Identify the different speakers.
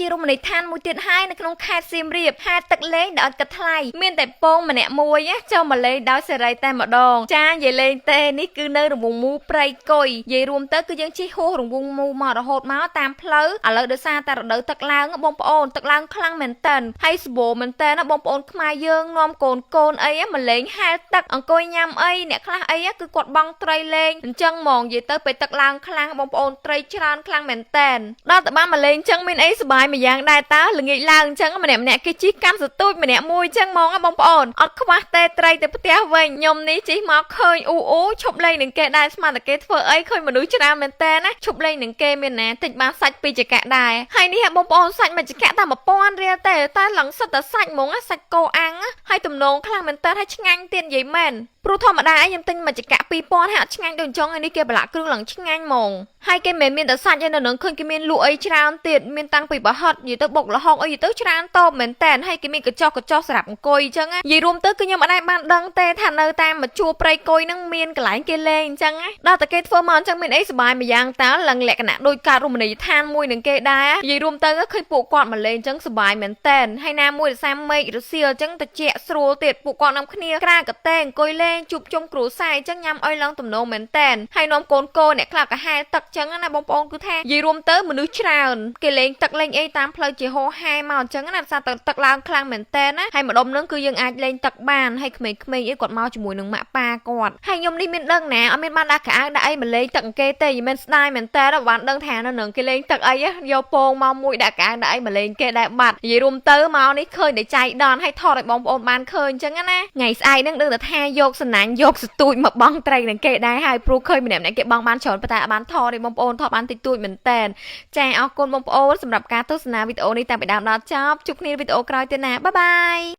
Speaker 1: ជារមណីយដ្ឋានមួយទៀតហើយនៅក្នុងខេត្តសៀមរាបហេតុទឹកលេងដែលអត់គិតថ្លៃមានតែពងម្នាក់មួយចូលមកលេងដោយសេរីតែម្ដងចានិយាយលេងទេនេះគឺនៅរង្វង់មូព្រៃគុយនិយាយរួមទៅគឺយើងជិះហួសរង្វង់មូមករហូតមកតាមផ្លូវឥឡូវដោយសារតែរដូវទឹកឡើងបងប្អូនទឹកឡើងខ្លាំងមែនតើហើយស្បូរមែនតើបងប្អូនខ្មែរយើងនាំកូនអីមកលេងហែលទឹកអង្គុយញ៉ាំអីអ្នកខ្លះអីគឺគាត់បង់ត្រីលេងអញ្ចឹងហ្មងនិយាយទៅពេលទឹកឡើងខ្លាំងបងប្អូនត្រីច្រើនខ្លាំងមែនតើដល់តែបានមកលេងអញ្ចឹងមានអីសុបាយមួយយ៉ាងដែរតើល្ងាចឡើងអញ្ចឹងម្នាក់គេជិះកាន់សទូចម្នាក់មួយអញ្ចឹងហ្មងបងប្អូនអត់ខ្វះទេត្រីទៅផ្ទះវិញខ្ញុំនេះជិះមកឃើញអ៊ូឈប់លេងនឹងគេដែរស្មានតែគេធ្វើអីឃើញមនុស្សច្រើនមែនតើណាឈប់លេងនឹងគេមានណាតិចបានសាច់ពីចកៈដែរហើយនេះបងប្អូនសាច់មួយចកៈតែ1000រៀលទេតែឡើងសិតតែសាច់ហ្មងសាច់គោអាំងហើយទំនងខ្លាំងមែនតើហើយឆ្ងាញ់ទៀតនិយាយមែនព្រោះធម្មតាខ្ញុំទិញមួយចកៈ2000ហើយអត់ឆ្ងាញ់ដូចអញ្ចឹងហើយនេះគេប្រឡាក់គ្រឿងឡើងឆ្ងាញ់ហ្មងហើយគេមិនមែនតែសាច់ឯនៅនឹងឃើញគេមានលក់អីច្រើនទៀតមានតាំងពីប្រហិតនិយាយទៅបុកល្ហុងអីទៅច្រើនតបមែនតើហើយគេមានកញ្ចុះសម្រាប់អង្គុយអញ្ចឹងនិយាយរួមទៅគឺខ្ញុំអត់បានដឹងទេថានៅតាមមជួរព្រៃគុយហ្នឹងមានកន្លែងគេលេងអញ្ចឹងដល់តែគេធ្វើមកអញ្ចឹងមានអីសុបាយមួយយ៉ាងតើឡើងលក្ខណៈដូចកើតរមណីយដ្ឋានមួយនឹងគេដែរនិយាយរួមទៅឃើញពួកគាត់មកលេងអញ្ចឹងសុបាយមែនតើហើយណាមួយដោយសារមេឃរសៀលអញ្ចឹងតិចស្រួលទៀតពួកគាត់នាំគ្នាក្រាកតេអង្គុយលេងជួបជុំគ្រួសារអញ្ចឹងញ៉ាំអុយឡើងទំនោរមែនតើហើយនាំកូនអ្នកខ្លះក៏ហែលទឹកអញ្ចឹងណាបងប្អូនគឺថានិយាយរួមទៅមនុស្សច្រើនគេលេងទឹកលេងអីតាមផ្លូវជាហោហែមកអញ្ចឹងណាដោយសារទឹកឡើងខ្លាំងមែនតើណាហើយម្ដុំហ្នឹងគឺយើងអាចលេងទឹកបានហើយក្មេងៗអីគាត់មកជាមួយនឹងម៉ាក់ប៉ាគាត់ហើយខ្ញុំនេះមានដឹងណាអត់មានបានដាក់កៅអៅដាក់អីមកលេងទឹកគេទេយីមិនស្ដាយមែនតើបានដឹងថានៅនឹងគេលេងទឹកអីយកពងមកមួយដាក់កៅអៅដាក់អីមកលេងគេដែរបាត់និយាយរួមទៅមកនេះឃើញតែចៃដន្យហើយថតឲ្យបងប្អូនបានឃើញអញ្ចឹងណាថ្ងៃស្អែកហ្នឹងដឹងតែថាយកសំណាញ់យកសទូចមកបង់ត្រីនឹងគេដែរហើយព្រោះឃើញម្នាក់គេបង់បានច្រើនប៉ុន្តែអត់បានថតទេបងប្អូនថតបានតិចតួចមែនតើចាអរគុណបងប្អូនសម្រាប់ការទស្សនាវីដេអូនេះតាំងពីដើមដល់ចប់ជួបគ្នាវីដេអូក្រោយទៀតណាបាយបាយ